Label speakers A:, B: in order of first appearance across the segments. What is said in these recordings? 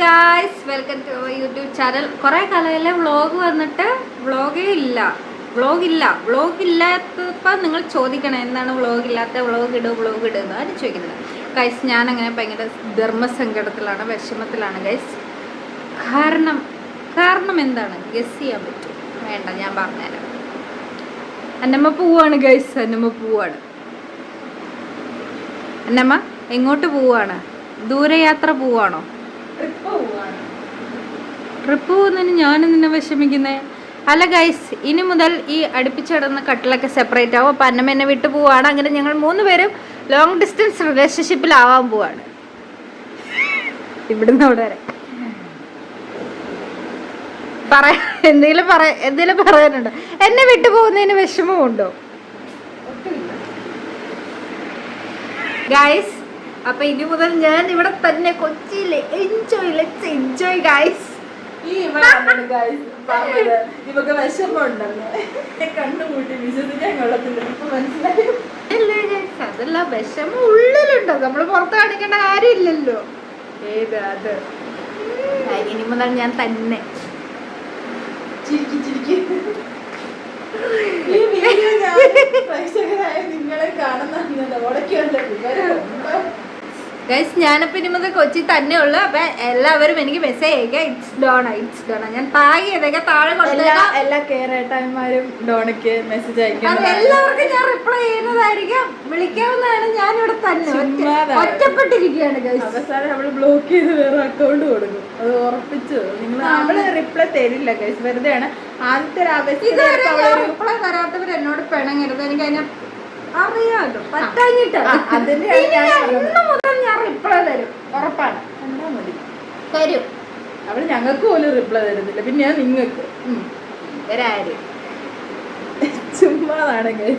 A: Guys, welcome to our YouTube channel. കുറേ കാലങ്ങളിലെ vlog വന്നിട്ട് വ്ളോഗ് ഇല്ലാത്തപ്പോൾ നിങ്ങൾ ചോദിക്കണം എന്താണ് വ്ളോഗ് ഇല്ലാത്ത, വ്ളോഗ് ഇടുക അത് ചോദിക്കുന്നത്. ഗൈസ്, ഞാനങ്ങനെ ഭയങ്കര ധർമ്മസങ്കടത്തിലാണ്, വിഷമത്തിലാണ് ഗൈസ്. കാരണം എന്താണ് ഗസ് ചെയ്യാൻ പറ്റും? വേണ്ട, ഞാൻ പറഞ്ഞുതരാം. അന്നമ്മ പോവാണ് ഗൈസ്, അന്നമ്മ പോവാണ്. അന്നമ്മ എങ്ങോട്ട് പോവാണ്? ദൂരയാത്ര പോവാണോ? ട്രിപ്പ് പോകുന്നതിന് ഞാനും നിന്നെ വിഷമിക്കുന്നേ? അല്ല ഗൈസ്, ഇനി മുതൽ ഈ അടുപ്പിച്ചിടുന്ന കട്ടിലൊക്കെ സെപ്പറേറ്റ് ആവും. അപ്പം അന്നമ്മ എന്നെ വിട്ടു പോവാണ്. അങ്ങനെ ഞങ്ങൾ 3 പേരും ലോങ് ഡിസ്റ്റൻസ് റിലേഷൻഷിപ്പിലാവാൻ പോവാണ്. ഇവിടുന്ന് അവിടെ വരെ എന്തെങ്കിലും പറയാനുണ്ടോ? എന്നെ വിട്ടു പോകുന്നതിന് വിഷമമുണ്ടോ ഗൈസ്? അപ്പൊ ഇനി മുതൽ ഞാൻ ഇവിടെ തന്നെ കൊച്ചിയിലെ എൻജോയ് ഗൈസ്.
B: ഇവക്ക് വിഷമമുണ്ടല്ലോ, കണ്ണുകൂട്ടി വിശ്വസിക്കാൻ കൊള്ളത്തില്ല. ഇപ്പൊ മനസ്സിലായോ?
A: അതല്ല, വിഷമം ഉള്ളിലുണ്ടോ, നമ്മള് പുറത്ത് കാണിക്കേണ്ട കാര്യമില്ലല്ലോ.
B: ഏത് അത്?
A: ഇനി മുതൽ ഞാൻ തന്നെ
B: ചിരിക്കി ഈ വീഡിയോ ഞാൻ പ്രേക്ഷകരായ നിങ്ങളെ കാണുന്ന ഓടക്കുള്ള വിവരം
A: ഗൈസ്. ഞാനിപ്പോ ഇനി മുതൽ കൊച്ചി തന്നെ ഉള്ളു. അപ്പൊ എല്ലാവരും എനിക്ക് മെസ്സേജ് അയക്കാം, ഇറ്റ്സ് ഡോണ. ഞാൻ ടാഗ് ചെയ്തേക്കാം, താഴെ
B: എല്ലാ കേരളമാരും ഡോണയ്ക്ക് മെസ്സേജ് അയക്കാം.
A: എല്ലാവർക്കും ഞാൻ റിപ്ലൈ ചെയ്യുന്നതായിരിക്കും, വിളിക്കാവുന്നതാണ്. ഞാൻ ഇവിടെ തന്നെ ഒറ്റപ്പെട്ടിരിക്കുകയാണ് ഗൈസ്.
B: അവസാനം അവള് ബ്ലോക്ക് ചെയ്ത് വേറെ അക്കൗണ്ട് കൊടുക്കും, അത് ഉറപ്പിച്ചു. നിങ്ങൾ അവള് റിപ്ലൈ തരില്ല ഗൈസ്, വെറുതെയാണ്. ആദ്യത്തെ
A: റിപ്ലൈ തരാത്തവർ എന്നോട് പിണങ്ങരുത്, എനിക്ക് അതിനെ അറിയാലോ, പറ്റാഞ്ഞിട്ട്. ഞാൻ റിപ്ലൈ തരും, ഉറപ്പാണ്.
B: എന്താ മതി
A: തരും.
B: അവള് ഞങ്ങൾക്ക് പോലും റിപ്ലൈ തരുന്നില്ല, പിന്നെ ഞാൻ നിങ്ങൾക്ക്
A: ഇവരാരും
B: ചുമ്മാതാണെങ്കിൽ.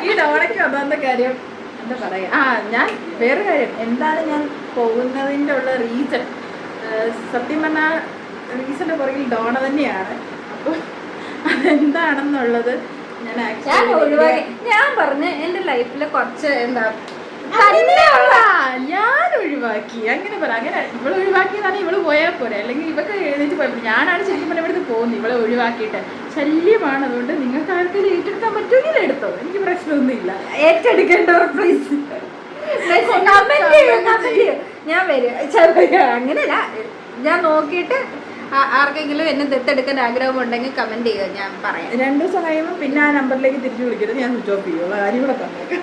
B: ഈ ഡോണയ്ക്ക് ഒന്നാമത്തെ കാര്യം എന്താ പറയാ, ഞാൻ വേറെ കാര്യം എന്താണ് ഞാൻ പോകുന്നതിൻ്റെ ഉള്ള റീസൺ. സത്യം പറഞ്ഞാൽ റീസണിന്റെ പുറകിൽ ഡോണ തന്നെയാണ്. അപ്പോൾ അതെന്താണെന്നുള്ളത്
A: ഞാൻ പറഞ്ഞ എന്റെ ലൈഫില് കുറച്ച് എന്താ
B: ഞാൻ ഒഴിവാക്കി, അങ്ങനെ പറ. അങ്ങനെ ഇവളെ ഒഴിവാക്കിയതാണ്, ഇവള് പോയാൽ പോരെ. അല്ലെങ്കിൽ ഇവക്ക് എഴുന്നേറ്റ് പോയപ്പോൾ ഞാനാണ് ശരിക്കും പറഞ്ഞാൽ ഇവിടുന്ന് പോകുന്നത്. ഇവളെ ഒഴിവാക്കിയിട്ട് ശല്യമാണ്. അതുകൊണ്ട് നിങ്ങൾക്ക് ആർക്കും ഏറ്റെടുക്കാൻ പറ്റുമെങ്കിൽ എടുത്തോ, എനിക്ക് പ്രശ്നമൊന്നുമില്ല.
A: ഏറ്റെടുക്കേണ്ടവർ പ്ലീസ് ഞാൻ വരും. അങ്ങനെയല്ല, ഞാൻ നോക്കിയിട്ട് ആർക്കെങ്കിലും എന്നെ ദത്തെടുക്കാൻ ആഗ്രഹമുണ്ടെങ്കിൽ കമന്റ് ചെയ്യുക, ഞാൻ പറയാം.
B: 2 ദിവസം കഴിയുമ്പോൾ പിന്നെ ആ നമ്പറിലേക്ക് തിരിച്ചു വിളിക്കരുത്, ഞാൻ സ്വിച്ച് ഓഫ് ചെയ്യുള്ളൂ. കാര്യം കൂടെ പറഞ്ഞേക്കാം.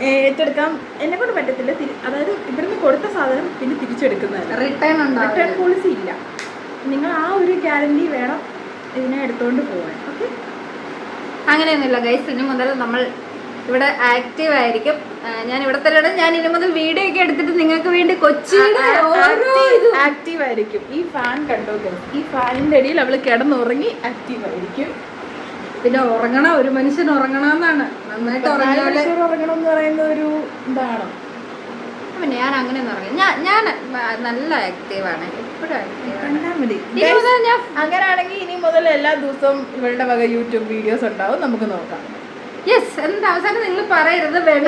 B: ഏറ്റെടുക്കാൻ എന്നെ കൊണ്ട് പറ്റത്തില്ല. അതായത് ഇവിടുന്ന് കൊടുത്ത സാധനം പിന്നെ തിരിച്ചെടുക്കുന്നതല്ല, റിട്ടേൺ പോളിസി ഇല്ല. നിങ്ങൾ ആ ഒരു ഗ്യാരണ്ടി വേണം ഇതിനെ എടുത്തുകൊണ്ട് പോകാൻ. ഓക്കെ,
A: അങ്ങനെയൊന്നുമില്ല ഗൈസ്. ഇനി മുതൽ നമ്മൾ ഇവിടെ ആക്റ്റീവ് ആയിരിക്കും. ഞാൻ ഇവിടെ തന്നെ. ഞാൻ ഇനി മുതൽ വീഡിയോ ഒക്കെ എടുത്തിട്ട് നിങ്ങൾക്ക് വേണ്ടി കൊച്ചിയുടെ
B: ആക്റ്റീവ് ആയിരിക്കും. ഈ ഫാൻ കണ്ടോ ഗൈസ്? ഈ ഫാനിന്റെ അടിയിൽ അവള് കിടന്നുറങ്ങി ആക്റ്റീവ് ആയിരിക്കും.
A: പിന്നെ ഉറങ്ങണം, ഒരു മനുഷ്യൻ ഉറങ്ങണമെന്നാണ്. നന്നായിട്ട്
B: ഉറങ്ങണം എന്ന് പറയുന്ന ഒരു ഇതാണ്.
A: പിന്നെ ഞാൻ അങ്ങനെ ഉറങ്ങി, ഞാൻ നല്ല ആക്റ്റീവാണ്, എപ്പോഴും ആക്റ്റീവ്.
B: അങ്ങനെയാണെങ്കിൽ ഇനി മുതൽ എല്ലാ ദിവസവും ഇവളുടെ വക യൂട്യൂബ് വീഡിയോസ് ഉണ്ടാവും, നമുക്ക് നോക്കാം.
A: യെസ്. എന്നിട്ട് അവസാനം നിങ്ങൾ പറയരുത് വേണ്ട.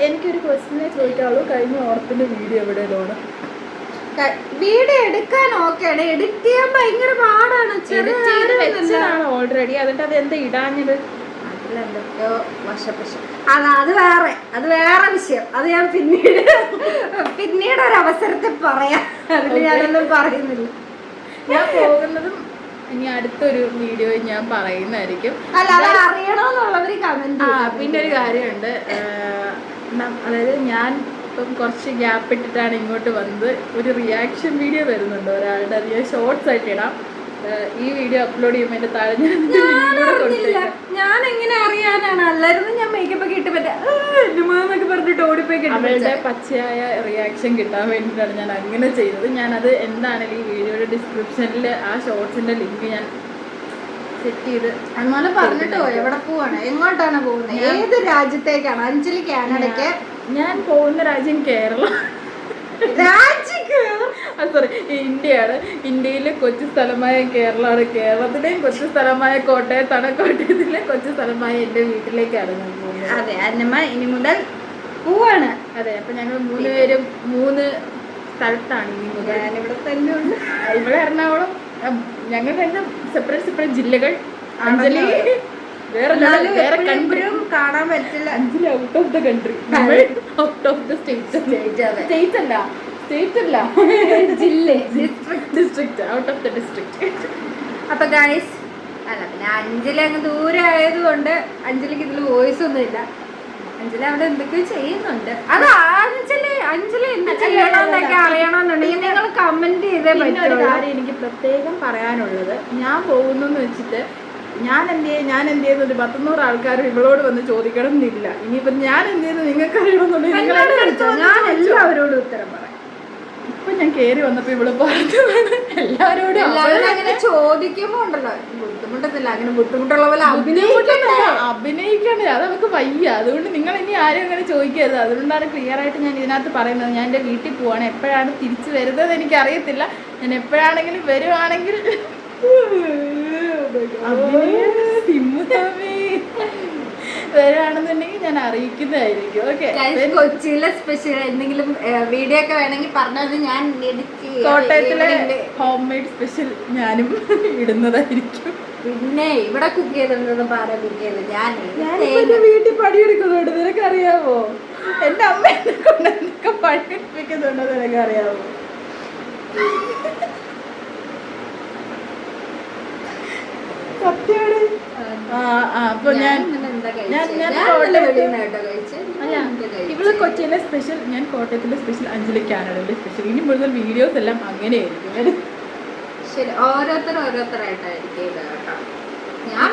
B: എനിക്കൊരു ക്വസ്റ്റ്യനെ ചോദിക്കാവുള്ളൂ. കഴിഞ്ഞ ഓർത്തിന്റെ വീഡിയോ എവിടെയാണ്?
A: വീഡിയോ എടുക്കാൻ ഓക്കെയാണ്, എഡിറ്റ് ചെയ്യാൻ ഭയങ്കര പാടാണ്.
B: വെച്ചതാണ് ഓൾറെഡി, അതിന്റെ അത് എന്താ ഇടാഞ്ഞത്?
A: അതിലെന്തൊക്കെയോ വശപ്പശ. അത് വേറെ വിഷയം. അത് ഞാൻ പിന്നീട് ഒരു അവസരത്തിൽ പറയാം. അതിൽ ഞാനൊന്നും പറയുന്നില്ല.
B: ഞാൻ പോകുന്നതും ഇനി അടുത്തൊരു വീഡിയോ ഞാൻ പറയുന്നതായിരിക്കും.
A: അറിയണമെന്നുള്ളവര് കമന്റ്.
B: പിന്നെ ഒരു കാര്യമുണ്ട്, അതായത് ഞാൻ ഇപ്പം കുറച്ച് ഗ്യാപ്പ് ഇട്ടിട്ടാണ് ഇങ്ങോട്ട് വന്നത്. ഒരു റിയാക്ഷൻ വീഡിയോ വരുന്നുണ്ട് ഒരാളുടെ, അത് ഞാൻ ഷോർട്സ് ആയിട്ട് ഇടാം. ഈ വീഡിയോ അപ്ലോഡ് ചെയ്യുമ്പോൾ എൻ്റെ താഴെ
A: ഞാൻ എങ്ങനെ അറിയാനാണ്? അല്ലായിരുന്നു ഞാൻ മേക്കപ്പ് ഒക്കെ ഇട്ട് പറ്റൊക്കെ പറഞ്ഞിട്ട് ഓടിപ്പോയി.
B: അവളുടെ പച്ചയായ റിയാക്ഷൻ കിട്ടാൻ വേണ്ടിയിട്ടാണ് ഞാൻ അങ്ങനെ ചെയ്തത്. ഞാനത് എന്താണെങ്കിലും ഈ വീഡിയോയുടെ ഡിസ്ക്രിപ്ഷനിൽ ആ ഷോർട്സിന്റെ ലിങ്ക് ഞാൻ സെറ്റ് ചെയ്ത്
A: അതുപോലെ പറഞ്ഞിട്ടോ. എവിടെ പോവാണ്, എങ്ങോട്ടാണ് പോകുന്നത്, ഏത് രാജ്യത്തേക്കാണ്? അഞ്ജലി കാനഡയ്ക്ക്.
B: ഞാൻ പോകുന്ന രാജ്യം കേരളം. സോറി, ഇന്ത്യയാണ്. ഇന്ത്യയിലെ കൊച്ചു സ്ഥലമായ കേരളമാണ്. കേരളത്തിലെയും കൊച്ചു സ്ഥലമായ കോട്ടയത്താണ്. കോട്ടയത്തിലെ കൊച്ചു സ്ഥലമായ എൻ്റെ വീട്ടിലേക്കാണ് ഞാൻ പോകുന്നത്.
A: അതെ, അന്നമ്മ ഇനി മുതൽ പോവാണ്.
B: അതെ, അപ്പൊ ഞങ്ങൾ 3 പേരും 3 സ്ഥലത്താണ് ഇനി മുതൽ.
A: ഞാനിവിടെ തന്നെ ഉണ്ട്.
B: ഇവിടെ എറണാകുളം, ഞങ്ങൾ തന്നെ സെപ്പറേറ്റ് ജില്ലകൾ. അഞ്ജലി വേറെ കൺട്രി
A: കാണാൻ പറ്റില്ല.
B: Anjali out of the country, out of the state അല്ല district, out of the district.
A: അപ്പൊ ഗൈസ് അല്ല, പിന്നെ അഞ്ജലി അങ്ങ് ദൂരെ ആയതുകൊണ്ട് അഞ്ജലിക്ക് ഇതിൽ വോയിസ് ഒന്നുമില്ല. അഞ്ജലി അവിടെ എന്തൊക്കെയോ ചെയ്യുന്നുണ്ട്. അത് അഞ്ജലി എന്ത് ചെയ്യണമെന്നൊക്കെ അറിയണമെന്നുണ്ടെങ്കിൽ നിങ്ങൾ കമന്റ് ചെയ്തേ പറ്റുള്ളൂ.
B: കാര്യം എനിക്ക് പ്രത്യേകം പറയാനുള്ളത്, ഞാൻ പോകുന്നു വെച്ചിട്ട് ഞാൻ എന്ത് ചെയ്യുന്ന ഒരു 100 ആൾക്കാർ ഇവളോട് വന്ന് ചോദിക്കണം എന്നില്ല. ഇനിയിപ്പോ ഞാൻ എന്ത് ചെയ്യുന്നു നിങ്ങൾക്ക് അറിയണമെന്നുണ്ടെങ്കിൽ
A: ഞാൻ എല്ലാവരോടും ഉത്തരം പറയാം.
B: ഇപ്പൊ ഞാൻ കേറി വന്നപ്പോ ഇവള് പറഞ്ഞതാണ് എല്ലാവരോടും
A: അങ്ങനെ ചോദിക്കുമ്പോ ഉണ്ടല്ലോ ബുദ്ധിമുട്ടത്തില്ല, അങ്ങനെ ബുദ്ധിമുട്ടുള്ള പോലെ
B: അഭിനയിക്കണ്ടേ, അത് നമുക്ക് വയ്യ. അതുകൊണ്ട് നിങ്ങൾ ഇനി ആരും അങ്ങനെ ചോദിക്കരുത്. അതുകൊണ്ടാണ് ക്ലിയർ ആയിട്ട് ഞാൻ ഇതിനകത്ത് പറയുന്നത്. ഞാൻ എൻ്റെ വീട്ടിൽ പോവാണ്. എപ്പോഴാണ് തിരിച്ചു വരുന്നത് എനിക്ക് അറിയത്തില്ല. ഞാൻ എപ്പോഴാണെങ്കിലും വരുവാണെങ്കിൽ വരാണെന്നുണ്ടെങ്കിൽ ഞാൻ അറിയിക്കുന്നതായിരിക്കും. ഓക്കെ,
A: കൊച്ചിയിലെ സ്പെഷ്യൽ എന്തെങ്കിലും വീഡിയോ ഒക്കെ വേണമെങ്കിൽ പറഞ്ഞത് ഞാൻ
B: കോട്ടയത്തിലെ ഹോം മെയ്ഡ് സ്പെഷ്യൽ ഞാനും ഇടുന്നതായിരിക്കും.
A: പിന്നെ ഇവിടെ കുക്ക് ചെയ്തിട്ടുണ്ടെന്ന് പറയാൻ കുക്ക് ചെയ്ത് ഞാൻ
B: വീട്ടിൽ പണിയെടുക്കുന്നുണ്ട്. നിനക്കറിയാവോ? എന്റെ അമ്മ എന്നെ കൊണ്ട് എന്തൊക്കെ പണിയെടുപ്പിക്കുന്നുണ്ടോ നിനക്കറിയാവോ? സത്യമാണ്. അപ്പൊ ഇവള് കൊച്ചിയിലെ സ്പെഷ്യൽ, ഞാൻ കോട്ടയത്തിലെ സ്പെഷ്യൽ, അഞ്ജലി കാനഡയിലെ സ്പെഷ്യൽ. ഇനി മുതൽ വീഡിയോസ് എല്ലാം അങ്ങനെയായിരിക്കും.
A: ശരി, ഓരോരുത്തരായിട്ടായിരിക്കും ഇത് കേട്ടോ. ഞാൻ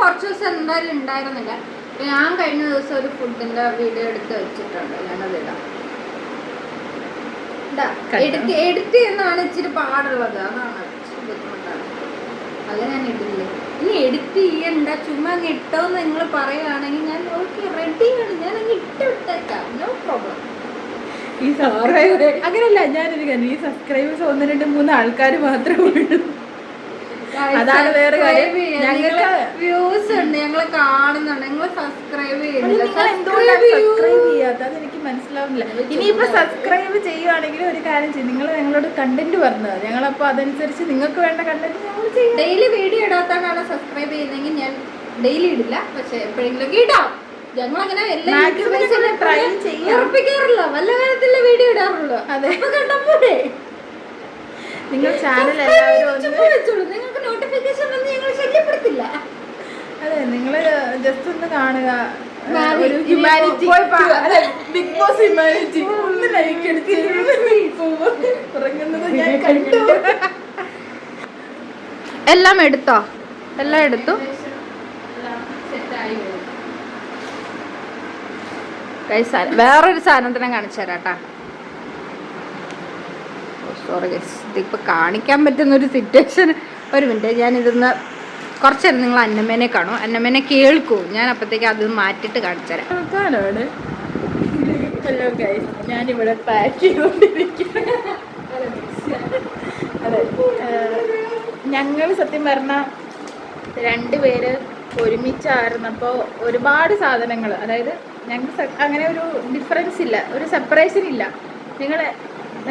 A: കുറച്ച് ദിവസം എന്തായാലും ഉണ്ടായിരുന്നില്ല. ഞാൻ കഴിഞ്ഞ ദിവസം ഒരു ഫുഡിന്റെ വീഡിയോ എടുത്ത് വെച്ചിട്ടുണ്ട്. ഞാനതിടാം. എഡിറ്റ് ചെയ്യുന്നതാണ് ഇച്ചിരി പാടുള്ളത്. അതാണ് ഇച്ചിരി ബുദ്ധിമുട്ടാണ്. അത് ഞാൻ ഇടില്ല. ഇനി എഡിറ്റ് ചെയ്യണ്ട, ചുമ്മാ അങ്ങ് ഇട്ടോന്ന് നിങ്ങൾ പറയുകയാണെങ്കിൽ ഞാൻ ഓക്കെ റെഡിയാണ്. ഞാൻ അങ്ങ് ഇട്ടേക്കാം, നോ പ്രോബ്ലം.
B: ഈ സബ്സ്ക്രൈബർ അങ്ങനെയല്ല, ഞാനൊരു കാര്യം, ഈ സബ്സ്ക്രൈബേഴ്സ് 1, 2, 3 ആൾക്കാർ മാത്രമേ ഉള്ളൂ. അതാണ് വേറെ കാര്യം.
A: ഞങ്ങൾക്ക് വ്യൂസ് ഉണ്ട്, ഞങ്ങളെ കാണുന്നുണ്ട്, നിങ്ങൾ സബ്സ്ക്രൈബ് ചെയ്യുന്നില്ല.
B: സബ്സ്ക്രൈബ് ചെയ്യാത്ത അതെനിക്ക് മനസ്സിലാവുന്നില്ല. ഇനിയിപ്പോ സബ്സ്ക്രൈബ് ചെയ്യുവാണെങ്കിൽ ഒരു കാര്യം ചെയ്യും, നിങ്ങൾ ഞങ്ങളോട് കണ്ടന്റ് പറഞ്ഞത്, ഞങ്ങളപ്പോ അതനുസരിച്ച് നിങ്ങൾക്ക് വേണ്ട കണ്ടന്റ് ഞങ്ങൾ ചെയ്യും.
A: ഡെയിലി വീഡിയോ ഇടാത്താണ് സബ്സ്ക്രൈബ് ചെയ്യുന്നെങ്കിൽ ഞാൻ ഡെയിലി ഇടില്ല, പക്ഷെ എപ്പോഴെങ്കിലും ഇടാം. ഞങ്ങൾ അങ്ങനെ
B: ട്രൈ ചെയ്യാം,
A: ഉറപ്പിക്കാറില്ല. വല്ല കാര്യത്തിലെ വീഡിയോ ഇടാറുള്ളൂ.
B: അതെ,
A: കണ്ടപ്പോഴേ
B: നിങ്ങൾ ചാനൽ എല്ലാവരും
A: നിങ്ങൾക്ക് നോട്ടിഫിക്കേഷൻ ഒന്നും ഞങ്ങൾ ശല്യപ്പെടുത്തില്ല.
B: അതെ, നിങ്ങൾ ജസ്റ്റ് ഒന്ന് കാണുക. ഒരു ഹ്യൂമാനിറ്റി, ബിഗ് ബോസ് ഹ്യൂമാനിറ്റി ഒന്ന് ലൈക്ക് അടിച്ച് ഉറങ്ങുന്നത് ഞാൻ കണ്ടു.
A: എല്ലാം എടുത്തോ? എല്ലാം എടുത്തു. വേറൊരു സാധനത്തിനെ കാണിച്ചു തരാം കേട്ടാ. സോറി ഗൈസ്, ഇതിപ്പോൾ കാണിക്കാൻ പറ്റുന്നൊരു സിറ്റുവേഷൻ. ഒരു മിനിറ്റ്, ഞാനിതൊന്ന് കുറച്ച് നേരം നിങ്ങൾ അന്നമ്മേനെ കാണും, അന്നമ്മേനെ കേൾക്കൂ. ഞാൻ അപ്പോഴത്തേക്ക് അത് മാറ്റിയിട്ട് കാണിച്ചു തരാം.
B: ഹലോ ഗൈസ്, ഞാനിവിടെ പാക്ക് ചെയ്തുകൊണ്ടിരിക്കുന്നു. അതെ, ഞങ്ങൾ സത്യം പറഞ്ഞാൽ 2 പേര് ഒരുമിച്ചായിരുന്നപ്പോൾ ഒരുപാട് സാധനങ്ങൾ, അതായത് ഞങ്ങൾക്ക് അങ്ങനെ ഒരു ഡിഫറൻസ് ഇല്ല, ഒരു സെപ്പറേഷൻ ഇല്ല. നിങ്ങൾ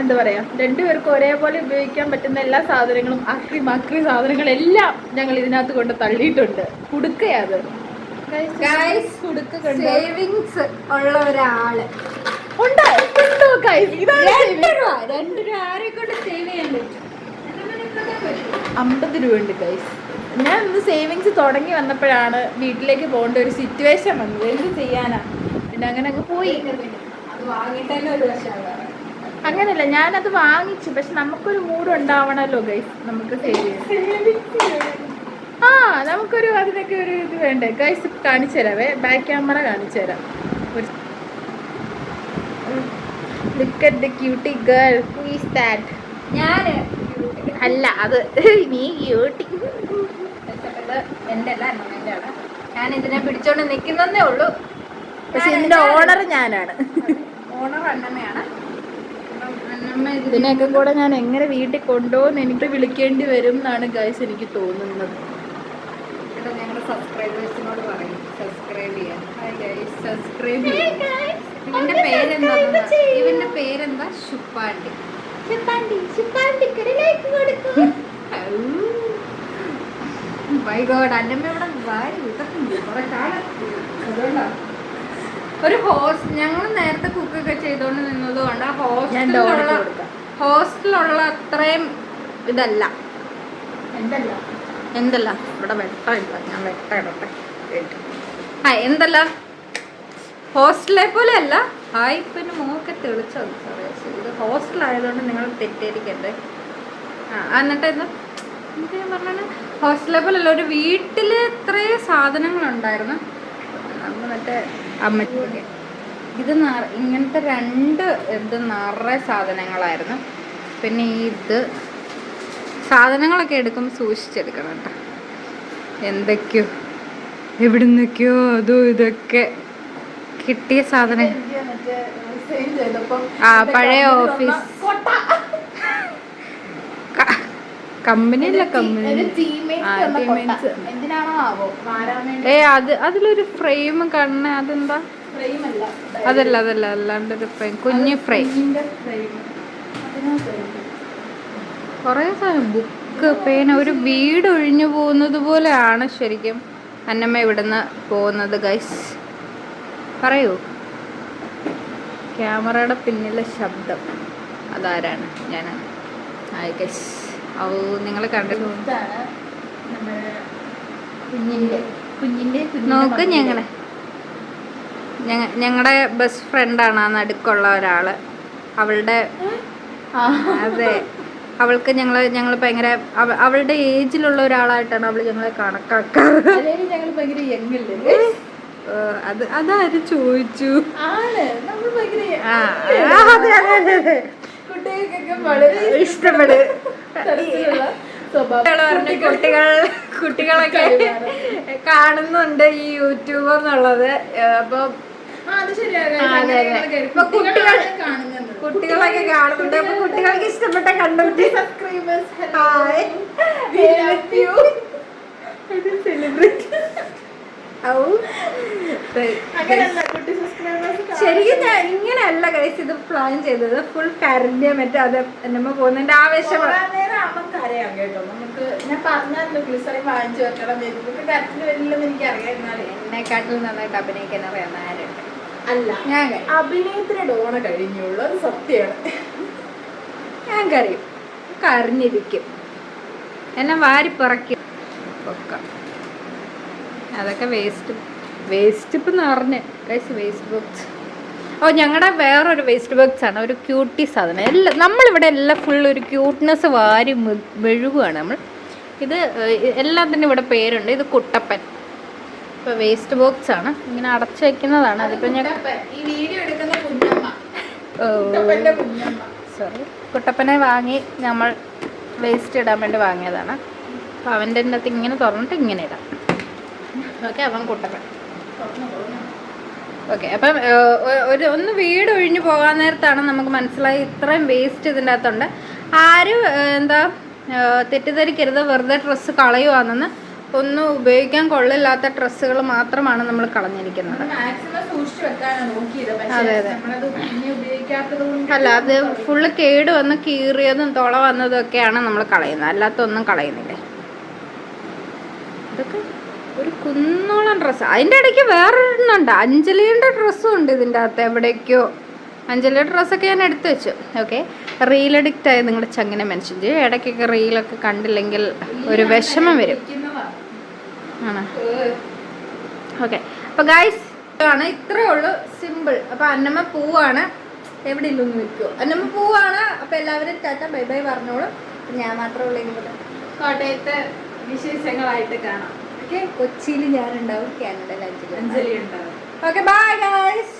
B: എന്താ പറയുക, 2 പേർക്കും ഒരേപോലെ ഉപയോഗിക്കാൻ പറ്റുന്ന എല്ലാ സാധനങ്ങളും, ആക്രി സാധനങ്ങളെല്ലാം ഞങ്ങൾ ഇതിനകത്ത് കൊണ്ട് തള്ളിയിട്ടുണ്ട്. കുടുക്കയത്
A: സേവിങ്സ് ഉള്ള ഒരാള്
B: ഉണ്ടോ?
A: 2 രൂപ ആരെ കൊണ്ട് സേവ് ചെയ്യാൻ പറ്റും?
B: 50 രൂപയുണ്ട് ഗൈസ്. ഞാൻ ഇന്ന് സേവിങ്സ് തുടങ്ങി വന്നപ്പോഴാണ് വീട്ടിലേക്ക് പോകേണ്ട ഒരു സിറ്റുവേഷൻ വന്നത്. എന്ത് ചെയ്യാനാ, പിന്നെ അങ്ങനെ അങ്ങ് പോയി.
A: അത് വാങ്ങിയിട്ടന്നെ ഒരു വർഷമാണ്.
B: അങ്ങനെയല്ല, ഞാനത് വാങ്ങിച്ചു, പക്ഷെ നമുക്കൊരു മൂഡ് ഉണ്ടാവണമല്ലോ ഗൈസ്, നമുക്ക് സേവ് ചെയ്യാം. നമുക്കൊരു അതിനൊക്കെ ഒരു ഇത് വേണ്ടേ ഗൈസ്. കാണിച്ചു തരാവേ, ബാക്ക് ക്യാമറ കാണിച്ചു തരാം. Look at the cutie girl. Who is that? അല്ല, അത് നീ ക്യൂട്ടി.
A: എൻ്റെ അല്ല, എൻ്റെ ആണ്. ഞാൻ ഇതിനെ പിടിച്ചോണ്ട് നിൽക്കുന്നതേ ഉള്ളൂ.
B: പക്ഷെ ഇതിന്റെ ഓണർ ഞാനാണ്.
A: ഓണർ അന്നമ്മയാണ്.
B: ഇതിനെയൊക്കെ കൂടെ ഞാൻ എങ്ങനെ വീട്ടിൽ കൊണ്ടുപോകുന്ന എനിക്ക് വിളിക്കേണ്ടി വരും എന്നാണ് ഗൈസ് എനിക്ക് തോന്നുന്നത്.
A: ഞങ്ങളുടെ സബ്സ്ക്രൈബേഴ്സിനോട് പറയും സബ്സ്ക്രൈബ് ചെയ്യാൻ. സബ്സ്ക്രൈബ് ചെയ്യാൻ. ഇവന്റെ പേരെന്താ? ഇവന്റെ പേരെന്താ? ശുപ്പാണ്ടി. My God, അന്നമ്മ ഇവിടെ വാരി വിട്ടിട്ടുണ്ട് കുറെ കാലം. ഒരു ഞങ്ങൾ നേരത്തെ കുക്കൊക്കെ ചെയ്തോണ്ട് നിന്നത് കൊണ്ട് ഹോസ്റ്റലുള്ള അത്രയും ഇതല്ല. എന്തല്ല ഇവിടെ വെട്ടമില്ല, ഞാൻ വെട്ടമിടട്ടെ. എന്തല്ല ഹോസ്റ്റലെ പോലെ അല്ല. പിന്നെ മോക്കെ തെളിച്ചോ? ഇത് ഹോസ്റ്റലായതുകൊണ്ട് നിങ്ങൾ തെറ്റിയിരിക്കരുത്. എന്നിട്ട് എന്താ പറഞ്ഞാൽ ഹോസ്റ്റലെ പോലെ അല്ല, ഒരു വീട്ടിൽ ഇത്രയും സാധനങ്ങളുണ്ടായിരുന്നു. നമ്മൾ മറ്റേ അമ്മയ്ക്കൊക്കെ ഇത് ഇങ്ങനത്തെ 2 ഇത് നിറയെ സാധനങ്ങളായിരുന്നു. പിന്നെ ഇത് സാധനങ്ങളൊക്കെ എടുക്കുമ്പോൾ സൂക്ഷിച്ചെടുക്കണം കേട്ടോ. എന്തൊക്കെയോ എവിടുന്നൊക്കെയോ അതോ ഇതൊക്കെ കിട്ടിയ സാധനം. പഴയ ഓഫീസ് കമ്പനിയല്ല, അതിലൊരു ഫ്രെയിം കാണണ. അതെന്താ? അതല്ല അല്ലാണ്ടൊരു ഫ്രെയിം, കുഞ്ഞു ഫ്രെയിം. കുറേ സാധനം, ബുക്ക്, പേന. ഒരു വീട് ഒഴിഞ്ഞു പോകുന്നത് പോലെയാണ് ശരിക്കും അന്നമ്മ ഇവിടുന്ന് പോകുന്നത്. ഗൈസ് പറയൂ, ക്യാമറയുടെ പിന്നിലെ ശബ്ദം അതാരാണ്? ഞാനാണ്. Hi guys. നിങ്ങൾ കണ്ടു നോക്ക്. ഞങ്ങളുടെ ബെസ്റ്റ് ഫ്രണ്ടാണ് ആ നടുക്കുള്ള ഒരാള്. അവളുടെ അതെ, അവൾക്ക് ഞങ്ങൾ ഭയങ്കര അവളുടെ ഏജിലുള്ള ഒരാളായിട്ടാണ് അവള് ഞങ്ങളെ കണക്കാക്കാറ്. അതാരും ചോദിച്ചു. ഇഷ്ടപ്പെടും കുട്ടികളൊക്കെ കാണുന്നുണ്ട് ഈ യൂട്യൂബ് എന്നുള്ളത്. അപ്പൊ കുട്ടികളൊക്കെ കാണുന്നുണ്ട്. അപ്പൊ കുട്ടികൾക്ക് ഇഷ്ടപ്പെട്ട കണ്ടുപിടി ശരിക്കും ഞാൻ ഇങ്ങനെയല്ല ഗൈസ് ഇത് പ്ലാൻ ചെയ്തത്. ഫുൾ കരഞ്ഞ മറ്റേ അത് നമ്മ പോകുന്നതിന്റെ ആവേശം
B: അറിയാം കേട്ടോ. നമുക്ക് ഞാൻ പറഞ്ഞാലോ ഗ്ലിസറിൻ വാങ്ങിച്ചു വെക്കണം. കരച്ചിൽ വരില്ലെന്ന് എനിക്കറിയാം.
A: എന്നെക്കാട്ടിൽ നന്നായിട്ട് അഭിനയിക്കാൻ അറിയാവുന്ന ആരുണ്ട്?
B: അല്ല, ഞാൻ അഭിനയത്തിന് ഡോണ കഴിഞ്ഞുള്ളൂ, അത് സത്യമാണ്.
A: ഞാൻ കരഞ്ഞിരിക്കും, എന്നെ വാരി പിറക്കും. അതൊക്കെ വേസ്റ്റ് ഇപ്പം നിറഞ്ഞ് വേസ്റ്റ് ബോക്സ്. ഞങ്ങളുടെ വേറൊരു വേസ്റ്റ് ബോക്സ് ആണ്, ഒരു ക്യൂട്ടി സാധനം. നമ്മളിവിടെ എല്ലാം ഫുൾ ഒരു ക്യൂട്ട്നെസ് വാരി മെഴുകുകയാണ് നമ്മൾ. ഇത് എല്ലാത്തിനും ഇവിടെ പേരുണ്ട്. ഇത് കുട്ടപ്പൻ. ഇപ്പോൾ വേസ്റ്റ് ബോക്സ് ആണ്, ഇങ്ങനെ അടച്ചു വെക്കുന്നതാണ്. അതിപ്പോൾ ഞാൻ സോറി, കുട്ടപ്പനെ വാങ്ങി നമ്മൾ വേസ്റ്റ് ഇടാൻ വേണ്ടി വാങ്ങിയതാണ്. അപ്പോൾ അവൻ്റെ അകത്ത് ഇങ്ങനെ തുറന്നിട്ട് ഇങ്ങനെ ഇടാം. ഓക്കെ, അവൻ കുട്ടപ്പൻ. ഓക്കെ, അപ്പം ഒന്ന് വീട് ഒഴിഞ്ഞു പോകാൻ നേരത്താണ് നമുക്ക് മനസ്സിലായി ഇത്രയും വേസ്റ്റ് ഇതിൻ്റെ അകത്തുണ്ട്. ആരും തെറ്റിദ്ധരിക്കരുത്, വെറുതെ ഡ്രസ്സ് കളയുവാണെന്ന്. ഒന്നും ഉപയോഗിക്കാൻ കൊള്ളില്ലാത്ത ഡ്രസ്സുകൾ മാത്രമാണ് നമ്മൾ കളഞ്ഞിരിക്കുന്നത്. അതെ അതെ, അല്ല അത് ഫുള്ള് കേട് വന്ന് കീറിയതും തുള വന്നതും ഒക്കെയാണ് നമ്മൾ കളയുന്നത്, അല്ലാത്ത ഒന്നും കളയുന്നില്ല. ഇതൊക്കെ ഒരു കുന്നോളം ഡ്രസ്സ്. അതിൻ്റെ ഇടയ്ക്ക് വേറൊരെണ്ണുണ്ട്, അഞ്ജലിയുടെ ഡ്രസ്സും ഉണ്ട് ഇതിൻ്റെ അകത്ത് എവിടേക്കോ. അഞ്ജലിയുടെ ഡ്രസ്സൊക്കെ ഞാൻ എടുത്തു വെച്ചു. ഓക്കെ, റീൽ അഡിക്റ്റ് ആയി നിങ്ങളുടെ ചങ്ങനെ മെൻഷൻ ചെയ്യും. ഇടയ്ക്കൊക്കെ റീലൊക്കെ കണ്ടില്ലെങ്കിൽ ഒരു വിഷമം വരും. ആണ്. ഓക്കെ, അപ്പോൾ ഗൈസ് ആണ്, ഇത്രയേ ഉള്ളൂ, സിമ്പിൾ. അപ്പോൾ അന്നമ്മ പോവാണ്, എവിടെ ഇല്ലൊന്ന് വെക്കുമോ. അന്നമ്മ പോവാണ്. അപ്പോൾ എല്ലാവരും ടാറ്റ ബൈ ബൈ പറഞ്ഞോളൂ. ഞാൻ മാത്രമേ ഉള്ളൂ ഇങ്ങോട്ട്. കോട്ടയത്തെ വിശേഷങ്ങളായിട്ട് കാണാം. ഓക്കെ, കൊച്ചിയിൽ ഞാനുണ്ടാവും, കാനഡയിൽ അഞ്ജലി ഉണ്ടാവും. Okay, bye guys.